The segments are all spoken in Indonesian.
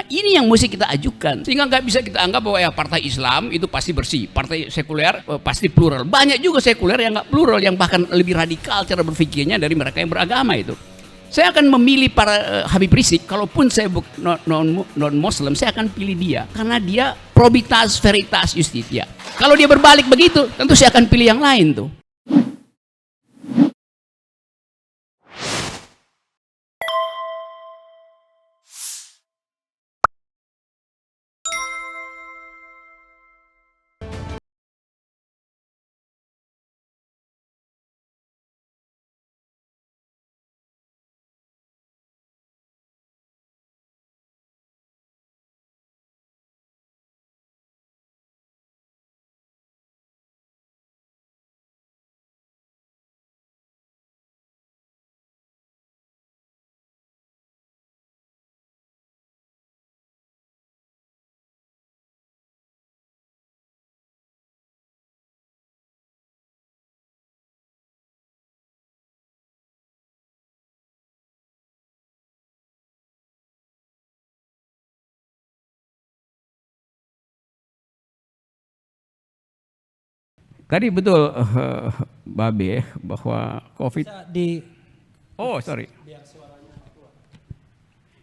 ini yang mesti kita ajukan, sehingga nggak bisa kita anggap bahwa ya partai Islam itu pasti bersih, partai sekuler pasti plural. Banyak juga sekuler yang nggak plural, yang bahkan lebih radikal cara berpikirnya dari mereka yang beragama itu. Saya akan memilih para Habib Rizik, kalaupun saya non Muslim, saya akan pilih dia karena dia probitas veritas justitia. Kalau dia berbalik begitu, tentu saya akan pilih yang lain tuh. Tadi betul Babe bahwa COVID Oh sorry.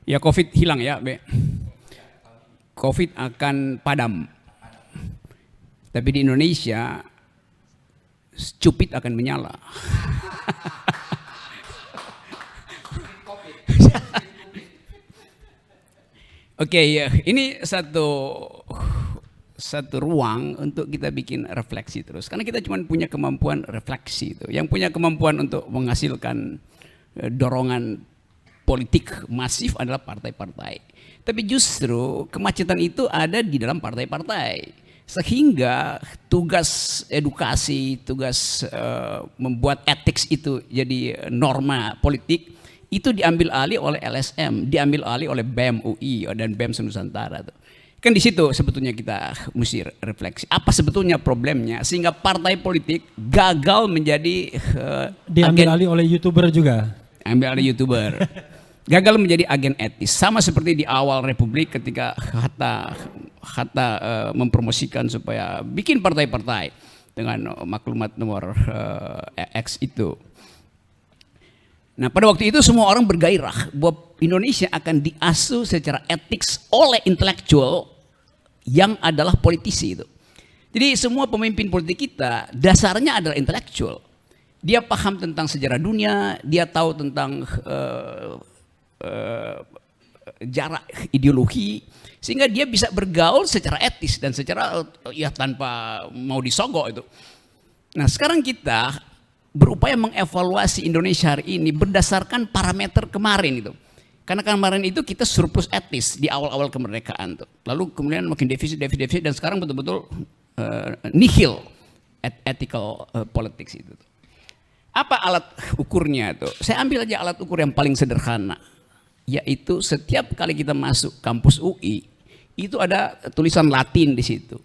Ya COVID hilang ya Be. COVID akan padam. Tapi di Indonesia cupit akan menyala. Oke, ya, ini satu ruang untuk kita bikin refleksi terus, karena kita cuma punya kemampuan refleksi itu, yang punya kemampuan untuk menghasilkan dorongan politik masif adalah partai-partai. Tapi justru kemacetan itu ada di dalam partai-partai, sehingga tugas edukasi, tugas membuat etik itu jadi norma politik itu diambil alih oleh LSM, diambil alih oleh BEM UI dan BEM Nusantara tuh. Kan di situ sebetulnya kita mesti refleksi. Apa sebetulnya problemnya sehingga partai politik gagal menjadi diambil alih oleh YouTuber juga. Ambil alih YouTuber. Gagal menjadi agen etis. Sama seperti di awal Republik ketika Hatta mempromosikan supaya bikin partai-partai dengan maklumat nomor X itu. Nah pada waktu itu semua orang bergairah bahwa Indonesia akan diasuh secara etik oleh intelektual yang adalah politisi itu. Jadi semua pemimpin politik kita dasarnya adalah intelektual. Dia paham tentang sejarah dunia, dia tahu tentang jarak ideologi, sehingga dia bisa bergaul secara etis dan secara ya tanpa mau disogok itu. Nah sekarang kita berupaya mengevaluasi Indonesia hari ini berdasarkan parameter kemarin itu. Karena kemarin itu kita surplus etis di awal-awal kemerdekaan tuh. Lalu kemudian makin defisit dan sekarang betul-betul nihil ethical politics itu. Apa alat ukurnya tuh? Saya ambil aja alat ukur yang paling sederhana, yaitu setiap kali kita masuk kampus UI itu ada tulisan Latin di situ.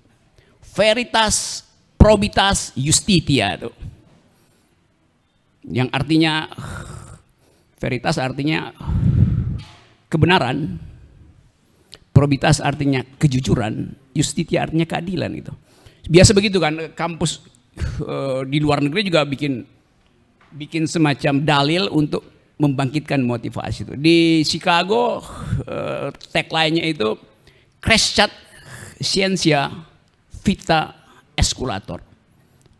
Veritas, probitas, justitia tuh. Yang artinya veritas artinya kebenaran, probitas artinya kejujuran, justitia artinya keadilan gitu. Biasa begitu kan, kampus di luar negeri juga bikin semacam dalil untuk membangkitkan motivasi itu. Di Chicago tagline-nya itu Crescat Scientia Vita Esculator.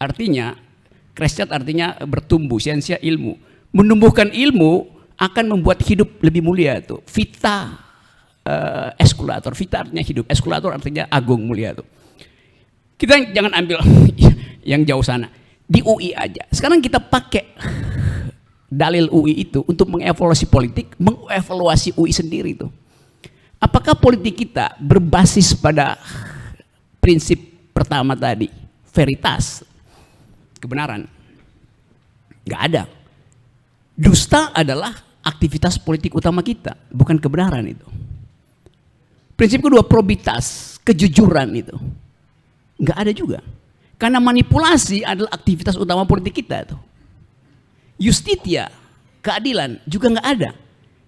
Artinya Crescat artinya bertumbuh, scientia ilmu. Menumbuhkan ilmu akan membuat hidup lebih mulia tuh. Vita esculator, vita artinya hidup, esculator artinya agung mulia tuh. Kita jangan ambil yang jauh sana. Di UI aja. Sekarang kita pakai dalil UI itu untuk mengevaluasi politik, mengevaluasi UI sendiri tuh. Apakah politik kita berbasis pada prinsip pertama tadi, veritas, kebenaran? Nggak ada. Dusta adalah aktivitas politik utama kita, bukan kebenaran itu. Prinsip kedua, probitas, kejujuran itu. Nggak ada juga. Karena manipulasi adalah aktivitas utama politik kita. Justitia, keadilan juga nggak ada.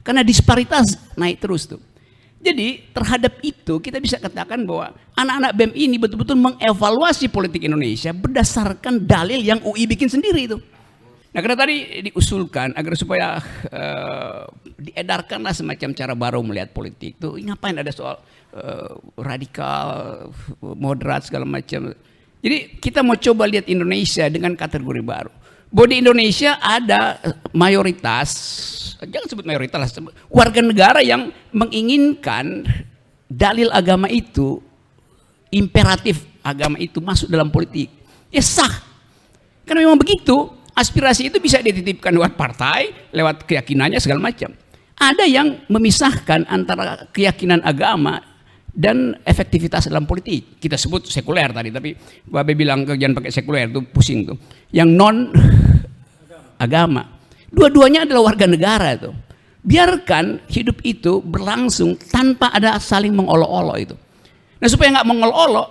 Karena disparitas naik terus tuh. Jadi terhadap itu kita bisa katakan bahwa anak-anak BEM ini betul-betul mengevaluasi politik Indonesia berdasarkan dalil yang UI bikin sendiri itu. Nah, karena tadi diusulkan agar supaya diedarkanlah semacam cara baru melihat politik tuh, ngapain ada soal radikal, moderat segala macam. Jadi kita mau coba lihat Indonesia dengan kategori baru. Bahwa di Indonesia ada mayoritas, jangan sebut mayoritas, warga negara yang menginginkan dalil agama itu, imperatif agama itu masuk dalam politik. Ya sah. Karena memang begitu, aspirasi itu bisa dititipkan lewat partai, lewat keyakinannya segala macam. Ada yang memisahkan antara keyakinan agama dan efektivitas dalam politik. Kita sebut sekuler tadi, tapi Babe bilang jangan pakai sekuler, itu pusing tuh. Yang non agama. Dua-duanya adalah warga negara itu. Biarkan hidup itu berlangsung tanpa ada saling mengolok-olok itu. Nah, supaya nggak mengolok-olok,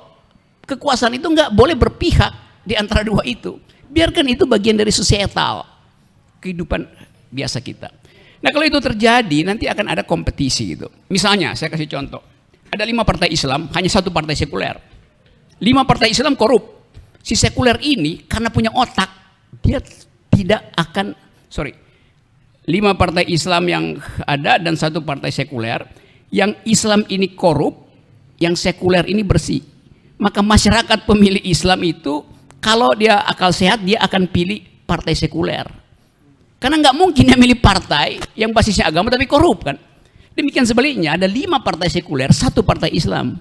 kekuasaan itu nggak boleh berpihak di antara dua itu. Biarkan itu bagian dari societal kehidupan biasa kita. Nah, kalau itu terjadi nanti akan ada kompetisi gitu. Misalnya saya kasih contoh. Ada 5 partai Islam, hanya 1 partai sekuler. 5 partai Islam korup. Si sekuler ini karena punya otak, dia tidak akan, 5 partai Islam yang ada dan 1 partai sekuler. Yang Islam ini korup, yang sekuler ini bersih. Maka masyarakat pemilih Islam itu, kalau dia akal sehat, dia akan pilih partai sekuler. Karena nggak mungkin dia milih partai yang basisnya agama tapi korup kan. Demikian sebaliknya, ada 5 partai sekuler, 1 partai Islam.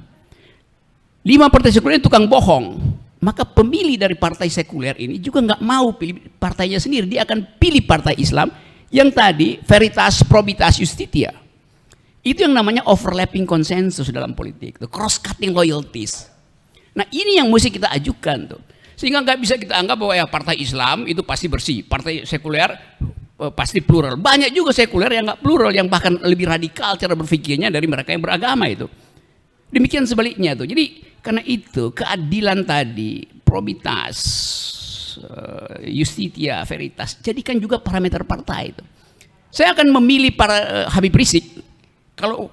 5 partai sekuler itu tukang bohong. Maka pemilih dari partai sekuler ini juga nggak mau pilih partainya sendiri. Dia akan pilih partai Islam yang tadi veritas, probitas, justitia. Itu yang namanya overlapping konsensus dalam politik. Cross-cutting loyalties. Nah, ini yang mesti kita ajukan tuh. Sehingga nggak bisa kita anggap bahwa ya partai Islam itu pasti bersih. Partai sekuler pasti plural. Banyak juga sekuler yang nggak plural, yang bahkan lebih radikal cara berpikirnya dari mereka yang beragama itu. Demikian sebaliknya tuh. Jadi karena itu keadilan tadi, probitas, justitia, veritas, jadikan juga parameter partai itu. Saya akan memilih para Habib Rizik.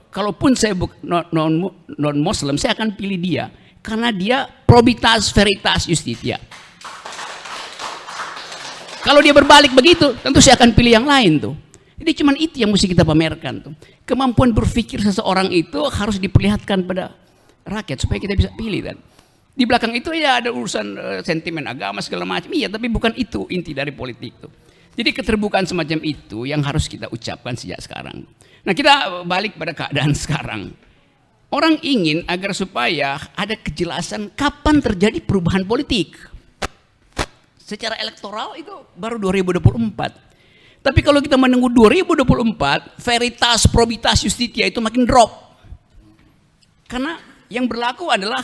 Kalaupun saya non Muslim, saya akan pilih dia karena dia probitas, veritas, justitia. Kalau dia berbalik begitu, tentu saya akan pilih yang lain tuh. Jadi cuman itu yang mesti kita pamerkan tuh. Kemampuan berpikir seseorang itu harus diperlihatkan pada rakyat supaya kita bisa pilih kan. Di belakang itu ya ada urusan sentimen agama segala macam. Iya, tapi bukan itu inti dari politik tuh. Jadi keterbukaan semacam itu yang harus kita ucapkan sejak sekarang. Nah, kita balik pada keadaan sekarang. Orang ingin agar supaya ada kejelasan kapan terjadi perubahan politik. Secara elektoral itu baru 2024. Tapi kalau kita menunggu 2024, veritas, probitas, justitia itu makin drop. Karena yang berlaku adalah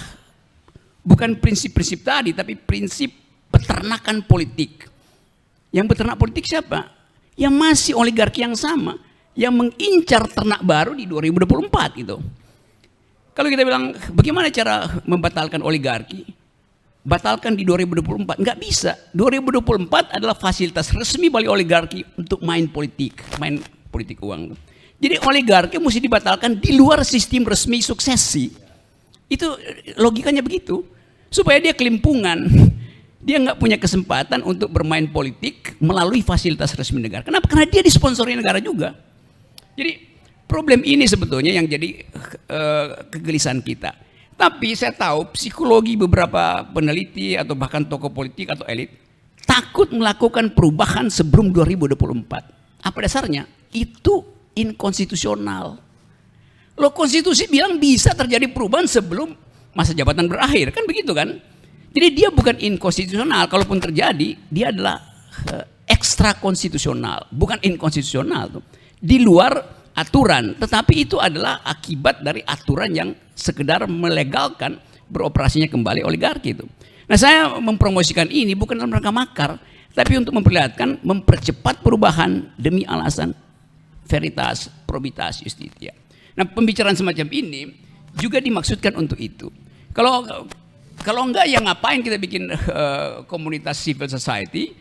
bukan prinsip-prinsip tadi, tapi prinsip peternakan politik. Yang peternak politik siapa? Yang masih oligarki yang sama, yang mengincar ternak baru di 2024 gitu. Kalau kita bilang bagaimana cara membatalkan oligarki? Batalkan di 2024, nggak bisa. 2024 adalah fasilitas resmi bagi oligarki untuk main politik uang. Jadi oligarki mesti dibatalkan di luar sistem resmi suksesi. Itu logikanya begitu. Supaya dia kelimpungan, dia nggak punya kesempatan untuk bermain politik melalui fasilitas resmi negara. Kenapa? Karena dia disponsori negara juga. Jadi problem ini sebetulnya yang jadi kegelisahan kita. Tapi saya tahu psikologi beberapa peneliti atau bahkan tokoh politik atau elit takut melakukan perubahan sebelum 2024. Apa dasarnya? Itu inkonstitusional. Loh, konstitusi bilang bisa terjadi perubahan sebelum masa jabatan berakhir, kan begitu kan? Jadi dia bukan inkonstitusional, kalaupun terjadi dia adalah ekstra konstitusional, bukan inkonstitusional tuh. Di luar aturan, tetapi itu adalah akibat dari aturan yang sekedar melegalkan beroperasinya kembali oligarki itu. Nah, saya mempromosikan ini bukan dalam rangka makar, tapi untuk memperlihatkan, mempercepat perubahan demi alasan veritas, probitas, justitia. Nah, pembicaraan semacam ini juga dimaksudkan untuk itu. Kalau enggak, ya ngapain kita bikin komunitas civil society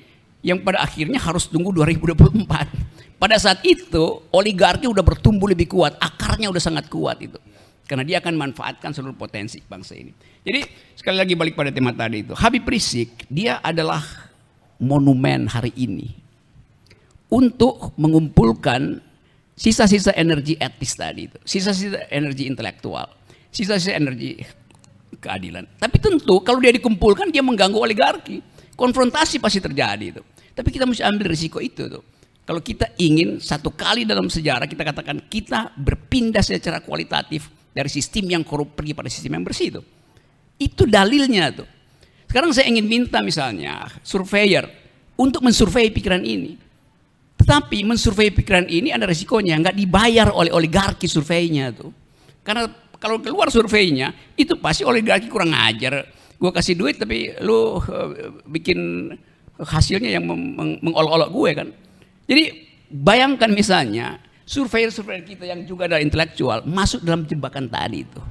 yang pada akhirnya harus tunggu 2024. Pada saat itu oligarki udah bertumbuh lebih kuat, akarnya udah sangat kuat itu. Karena dia akan manfaatkan seluruh potensi bangsa ini. Jadi sekali lagi balik pada tema tadi itu. Habib Rizik dia adalah monumen hari ini untuk mengumpulkan sisa-sisa energi etis tadi itu, sisa-sisa energi intelektual, sisa-sisa energi keadilan. Tapi tentu kalau dia dikumpulkan dia mengganggu oligarki, konfrontasi pasti terjadi itu. Tapi kita mesti ambil risiko itu tuh. Kalau kita ingin satu kali dalam sejarah kita katakan kita berpindah secara kualitatif dari sistem yang korup pergi pada sistem yang bersih itu. Itu dalilnya tuh. Sekarang saya ingin minta misalnya surveyor untuk mensurvei pikiran ini. Tetapi mensurvei pikiran ini ada resikonya, nggak dibayar oleh oligarki surveinya tuh. Karena kalau keluar surveinya, itu pasti oligarki kurang ajar. Gue kasih duit tapi lu bikin hasilnya yang mengolok-olok gue kan. Jadi bayangkan misalnya surveyor-surveyor kita yang juga adalah intelektual masuk dalam jebakan tadi itu.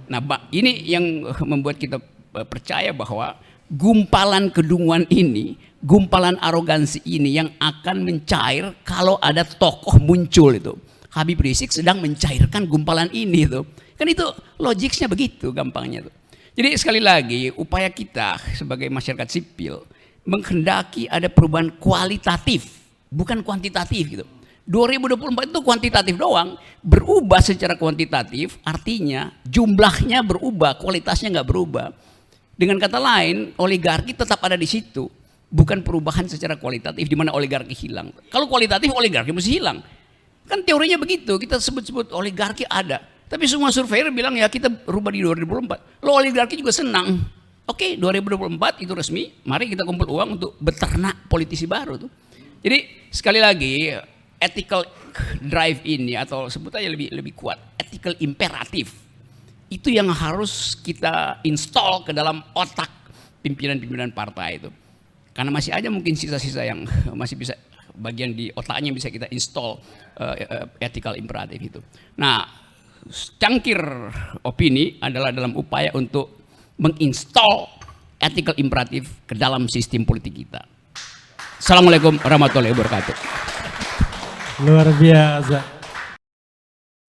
Nah ini yang membuat kita percaya bahwa gumpalan kedunguan ini, gumpalan arogansi ini yang akan mencair kalau ada tokoh muncul itu. Habib Rizik sedang mencairkan gumpalan ini tuh. Kan itu logiknya begitu gampangnya tuh. Jadi sekali lagi upaya kita sebagai masyarakat sipil menghendaki ada perubahan kualitatif, bukan kuantitatif gitu. 2024 itu kuantitatif doang, berubah secara kuantitatif artinya jumlahnya berubah, kualitasnya nggak berubah. Dengan kata lain, oligarki tetap ada di situ, bukan perubahan secara kualitatif di mana oligarki hilang. Kalau kualitatif oligarki mesti hilang. Kan teorinya begitu, kita sebut-sebut oligarki ada. Tapi semua surveyor bilang ya kita rubah di 2024. Lo oligarki juga senang. Oke, 2024 itu resmi, mari kita kumpul uang untuk beternak politisi baru tuh. Jadi sekali lagi ethical drive ini atau sebut aja lebih kuat, ethical imperatif. Itu yang harus kita install ke dalam otak pimpinan-pimpinan partai itu. Karena masih ada mungkin sisa-sisa yang masih bisa bagian di otaknya bisa kita install ethical imperatif itu. Nah, cangkir opini adalah dalam upaya untuk menginstall ethical imperatif ke dalam sistem politik kita. Assalamualaikum warahmatullahi wabarakatuh. Luar biasa.